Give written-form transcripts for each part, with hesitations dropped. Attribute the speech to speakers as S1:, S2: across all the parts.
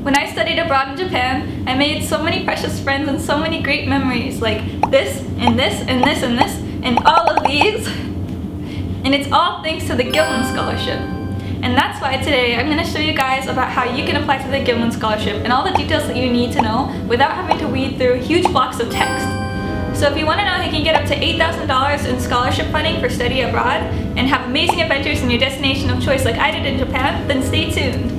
S1: When I studied abroad in Japan, I made so many precious friends and so many great memories, like this, and this, and this, and this, and all of these. And it's all thanks to the Gilman Scholarship. And that's why today I'm going to show you guys about how you can apply to the Gilman Scholarship and all the details that you need to know without having to weed through huge blocks of text. So if you want to know how you can get up to $8,000 in scholarship funding for study abroad and have amazing adventures in your destination of choice like I did in Japan, then stay tuned.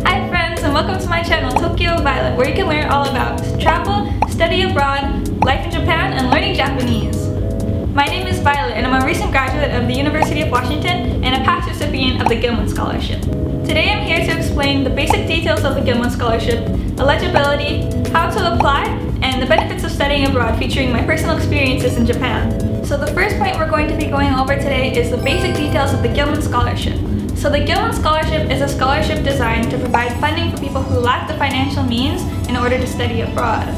S1: Hi friends, and welcome to my channel TokyoViolet, where you can learn all about travel, study abroad, life in Japan, and learning Japanese. My name is Violet, and I'm a recent graduate of the University of Washington and a past recipient of the Gilman Scholarship. Today I'm here to explain the basic details of the Gilman Scholarship, eligibility, how to apply, and the benefits of studying abroad, featuring my personal experiences in Japan. So the first point we're going to be going over today is the basic details of the Gilman Scholarship. So the Gilman Scholarship is a scholarship designed to provide funding for people who lack the financial means in order to study abroad.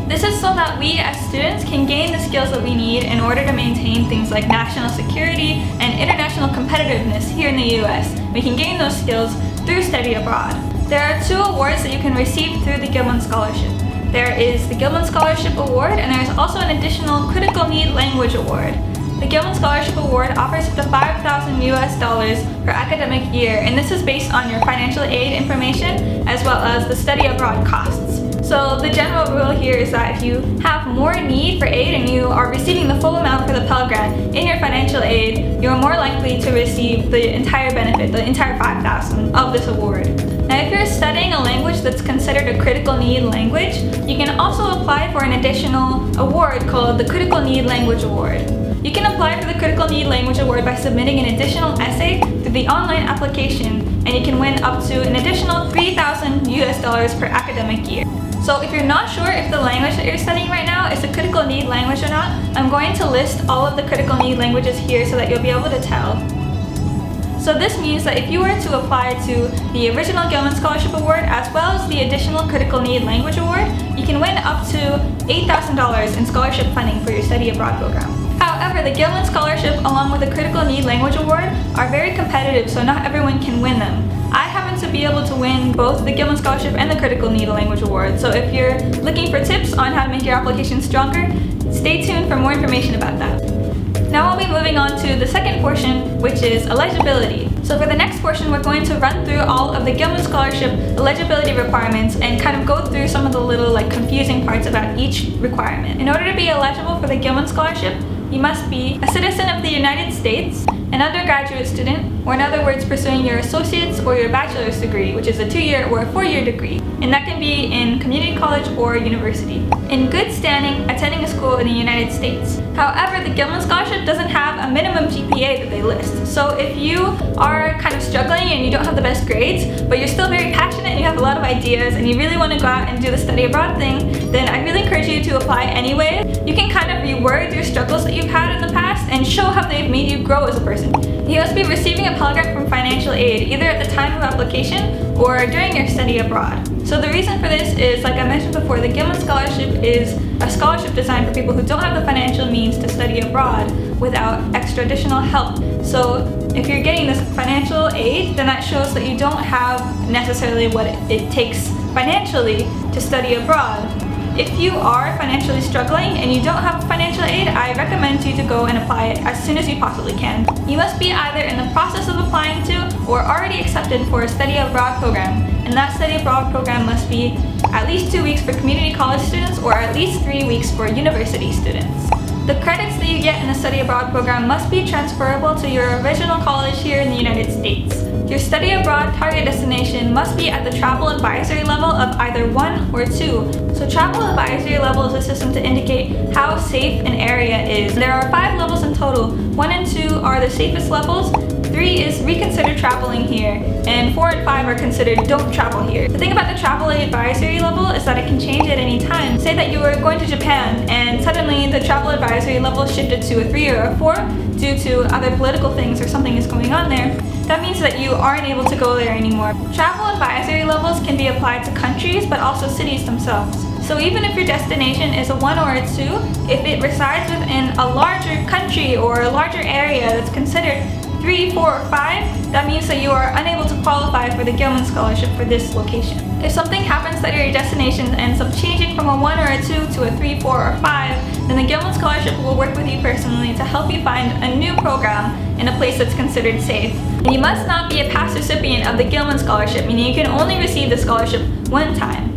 S1: This is so that we as students can gain the skills that we need in order to maintain things like national security and international competitiveness here in the US. We can gain those skills through study abroad. There are two awards that you can receive through the Gilman Scholarship. There is the Gilman Scholarship Award, and there is also an additional Critical Need Language Award. The Gilman Scholarship Award offers up to $5,000 per academic year, and this is based on your financial aid information as well as the study abroad costs. So the general rule here is that if you have more need for aid and you are receiving the full amount for the Pell Grant in your financial aid, you're more likely to receive the entire benefit, the entire $5,000 of this award. Now if you're studying a language that's considered a critical need language, you can also apply for an additional award called the Critical Need Language Award. You can apply for the Critical Need Language Award by submitting an additional essay through the online application, and you can win up to an additional $3,000 per academic year. So if you're not sure if the language that you're studying right now is a critical need language or not, I'm going to list all of the critical need languages here so that you'll be able to tell. So this means that if you were to apply to the original Gilman Scholarship Award as well as the additional Critical Need Language Award, you can win up to $8,000 in scholarship funding for your study abroad program. However, the Gilman Scholarship along with the Critical Need Language Award are very competitive, so not everyone can win them. I happen to be able to win both the Gilman Scholarship and the Critical Need Language Award, so if you're looking for tips on how to make your application stronger, stay tuned for more information about that. Now we'll be moving on to the second portion, which is eligibility. So for the next portion, we're going to run through all of the Gilman Scholarship eligibility requirements and kind of go through some of the little confusing parts about each requirement. In order to be eligible for the Gilman Scholarship, you must be a citizen of the United States, an undergraduate student, or in other words, pursuing your associate's or your bachelor's degree, which is a 2-year or a 4-year degree, and that can be in community college or university. In good standing, attending a school in the United States. However, the Gilman Scholarship doesn't have a minimum GPA that they list. So if you are kind of struggling and you don't have the best grades, but you're still very passionate and you have a lot of ideas and you really want to go out and do the study abroad thing, then I really encourage you to apply anyway. You can kind of reword your struggles that you've had in the past and show how they've made you grow as a person. You must be receiving a Pell Grant from financial aid either at the time of application or during your study abroad. So the reason for this is, like I mentioned before, the Gilman Scholarship is a scholarship designed for people who don't have the financial means to study abroad without extra additional help. So if you're getting this financial aid, then that shows that you don't have necessarily what it takes financially to study abroad. If you are financially struggling and you don't have financial aid, I recommend you to go and apply it as soon as you possibly can. You must be either in the process of applying to or already accepted for a study abroad program, and that study abroad program must be at least 2 weeks for community college students or at least 3 weeks for university students. The credits that you get in the study abroad program must be transferable to your original college here in the United States. Your study abroad target destination must be at the travel advisory level of either 1 or 2. So travel advisory level is a system to indicate how safe an area is. There are 5 levels in total. 1 and 2 are the safest levels, 3 is reconsider traveling here, and 4 and 5 are considered don't travel here. The thing about the travel advisory level is that it can change at any time. Say that you were going to Japan and suddenly the travel advisory level shifted to a 3 or a 4 due to other political things or something is going on there. That means that you aren't able to go there anymore. Travel advisory levels can be applied to countries but also cities themselves. So even if your destination is a 1 or a 2, if it resides within a larger country or a larger area that's considered 3, 4, or 5, that means that you are unable to qualify for the Gilman Scholarship for this location. If something happens that your destination ends up changing from a 1 or a 2 to a 3, 4, or 5, then the Gilman Scholarship will work with you personally to help you find a new program in a place that's considered safe. And you must not be a past recipient of the Gilman Scholarship, meaning you can only receive the scholarship one time.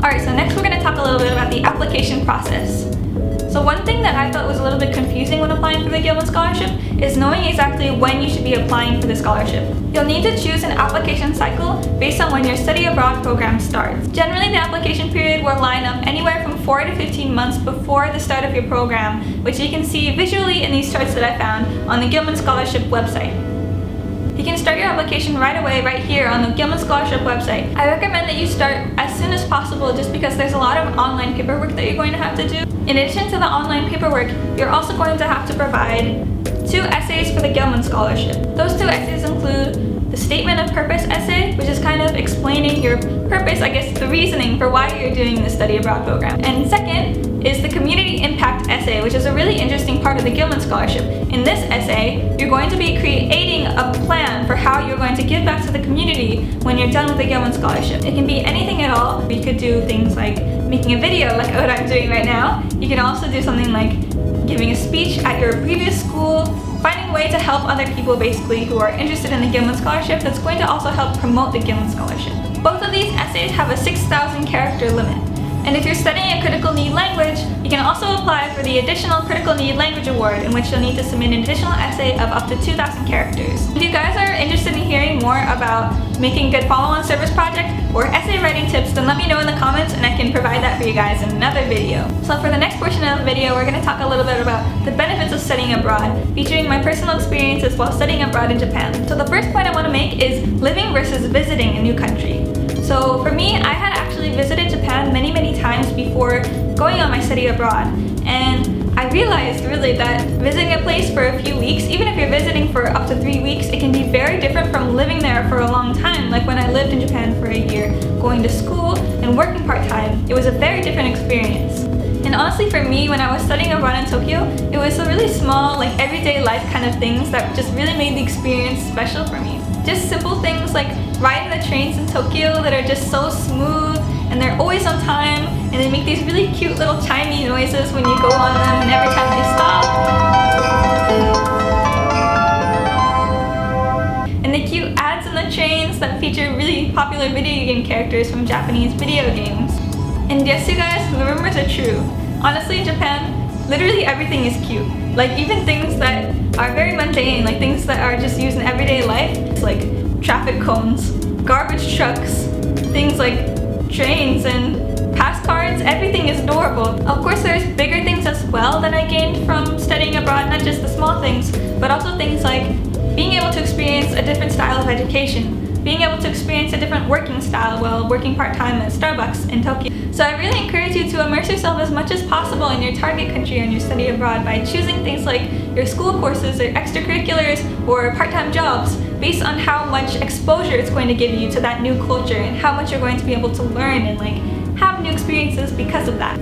S1: Alright, so next we're going to talk a little bit about the application process. So one thing that I thought was a little bit confusing when applying for the Gilman Scholarship is knowing exactly when you should be applying for the scholarship. You'll need to choose an application cycle based on when your study abroad program starts. Generally, the application period will line up anywhere from 4 to 15 months before the start of your program, which you can see visually in these charts that I found on the Gilman Scholarship website. You can start your application right away right here on the Gilman Scholarship website. I recommend that you start as soon as possible just because there's a lot of online paperwork that you're going to have to do. In addition to the online paperwork, you're also going to have to provide 2 essays for the Gilman Scholarship. Those 2 essays include the Statement of Purpose essay, which is kind of explaining your purpose, I guess the reasoning for why you're doing the study abroad program. And second is the Community Impact essay, which is a really interesting part of the Gilman Scholarship. In this essay, you're going to be creating a plan for how you're going to give back to the community when you're done with the Gilman Scholarship. It can be anything at all. You could do things like making a video like what I'm doing right now. You can also do something like giving a speech at your previous school, finding a way to help other people basically who are interested in the Gilman Scholarship that's going to also help promote the Gilman Scholarship. Both of these essays have a 6,000 character limit. And if you're studying a critical need language, you can also apply for the Additional Critical Need Language Award, in which you'll need to submit an additional essay of up to 2,000 characters. If you guys are interested in hearing more about making a good follow-on service project or essay writing tips, then let me know in the comments and I can provide that for you guys in another video. So for the next portion of the video, we're going to talk a little bit about the benefits of studying abroad, featuring my personal experiences while studying abroad in Japan. So the first point I want to make is living versus visiting a new country. So for me, I had actually visited Japan many times before going on my study abroad, and I realized really that visiting a place for a few weeks, even if you're visiting for up to 3 weeks, it can be very different from living there for a long time. Like when I lived in Japan for a year, going to school and working part-time, it was a very different experience. And honestly for me, when I was studying abroad in Tokyo, it was a really small, like everyday life kind of things that just really made the experience special for me. Just simple things like riding the trains in Tokyo that are just so smooth and they're always on time, and they make these really cute little chimey noises when you go on them and every time they stop. And the cute ads in the trains that feature really popular video game characters from Japanese video games. And yes, you guys, the rumors are true. Honestly, in Japan, literally everything is cute. Like even things that are very mundane, like things that are just used in everyday life. It's like traffic cones, garbage trucks, things like trains and pass cards, everything is adorable. Of course, there's bigger things as well that I gained from studying abroad, not just the small things, but also things like being able to experience a different style of education, being able to experience a different working style while working part-time at Starbucks in Tokyo. So I really encourage you to immerse yourself as much as possible in your target country on your study abroad by choosing things like your school courses or extracurriculars or part-time jobs based on how much exposure it's going to give you to that new culture and how much you're going to be able to learn and like have new experiences because of that.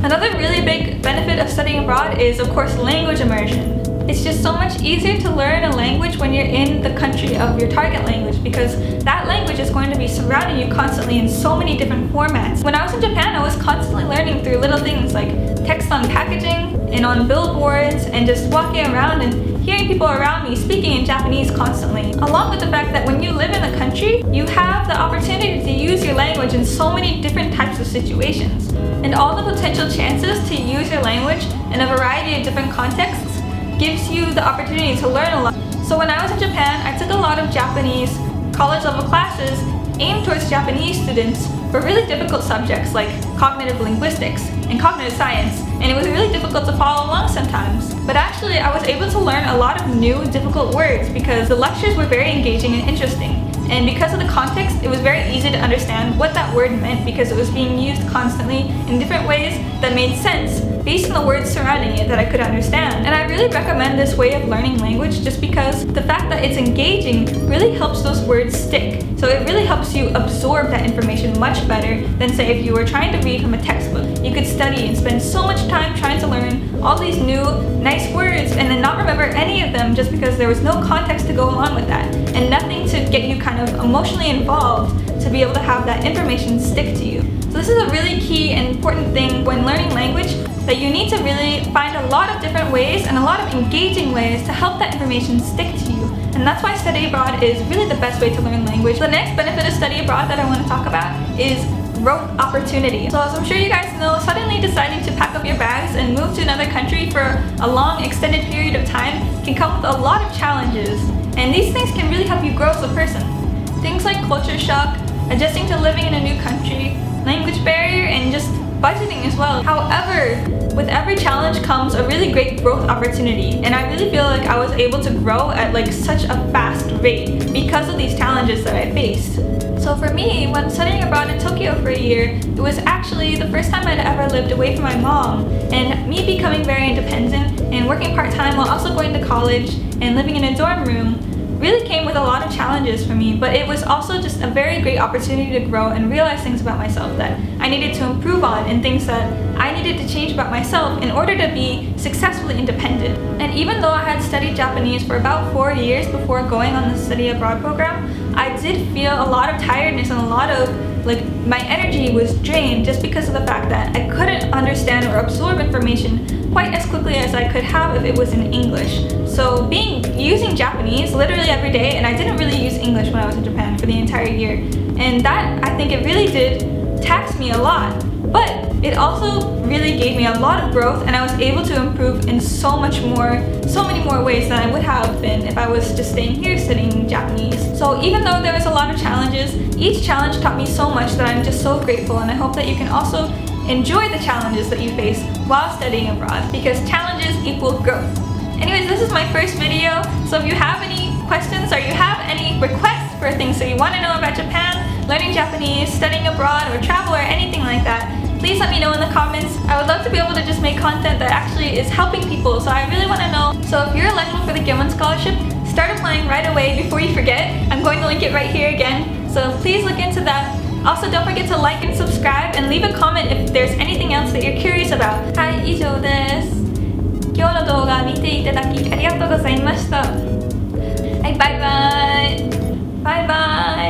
S1: Another really big benefit of studying abroad is, of course, language immersion. It's just so much easier to learn a language when you're in the country of your target language because that language is going to be surrounding you constantly in so many different formats. When I was in Japan, I was constantly learning through little things like text on packaging and on billboards and just walking around and hearing people around me speaking in Japanese constantly. Along with the fact that when you live in the country, you have the opportunity to use your language in so many different types of situations. And all the potential chances to use your language in a variety of different contexts gives you the opportunity to learn a lot. So when I was in Japan, I took a lot of Japanese college level classes aimed towards Japanese students for really difficult subjects like cognitive linguistics and cognitive science, and it was really difficult to follow along sometimes. But actually, I was able to learn a lot of new difficult words because the lectures were very engaging and interesting. And because of the context, it was very easy to understand what that word meant because it was being used constantly in different ways that made sense based on the words surrounding it that I could understand. And I really recommend this way of learning language just because the fact that it's engaging really helps those words stick. So it really helps you absorb that information much better than, say, if you were trying to read from a textbook. You could study and spend so much time trying to learn all these new nice words and then not remember any of them just because there was no context to go along with that and nothing to get you kind of emotionally involved to be able to have that information stick to you. So this is a really key and important thing when learning language, that you need to really find a lot of different ways and a lot of engaging ways to help that information stick to you. And that's why study abroad is really the best way to learn language. The next benefit of study abroad that I want to talk about is growth opportunity. So as I'm sure you guys know, suddenly deciding to pack up your bags and move to another country for a long extended period of time can come with a lot of challenges. And these things can really help you grow as a person. Things like culture shock, adjusting to living in a new country, language barrier, and just budgeting as well. However, with every challenge comes a really great growth opportunity, and I really feel like I was able to grow at like such a fast rate because of these challenges that I faced. So for me, when studying abroad in Tokyo for a year, it was actually the first time I'd ever lived away from my mom, and me becoming very independent and working part-time while also going to college and living in a dorm room really came with a lot of challenges for me, but it was also just a very great opportunity to grow and realize things about myself that I needed to improve on and things that I needed to change about myself in order to be successfully independent. And even though I had studied Japanese for about 4 years before going on the study abroad program, I did feel a lot of tiredness and a lot of my energy was drained just because of the fact that I couldn't understand or absorb information quite as quickly as I could have if it was in English. So using Japanese literally every day, and I didn't really use English when I was in Japan for the entire year, and that, I think it really did tax me a lot, but it also really gave me a lot of growth, and I was able to improve in so many more ways than I would have been if I was just staying here studying Japanese. So even though there was a lot of challenges, each challenge taught me so much that I'm just so grateful, and I hope that you can also enjoy the challenges that you face while studying abroad, because challenges equal growth. Anyways, this is my first video, so if you have any questions or you have any requests for things that you want to know about Japan, learning Japanese, studying abroad, or travel, or anything like that, please let me know in the comments. I would love to be able to just make content that actually is helping people, so I really want to know. So if you're eligible for the Gilman Scholarship, start applying right away before you forget. I'm going to link it right here again, so please look into that. Also, don't forget to like and subscribe and leave a comment if there's anything else that you're curious about. はい、以上です。今日の動画見ていただきありがとうございました。はい、バイバイ。バイバイ。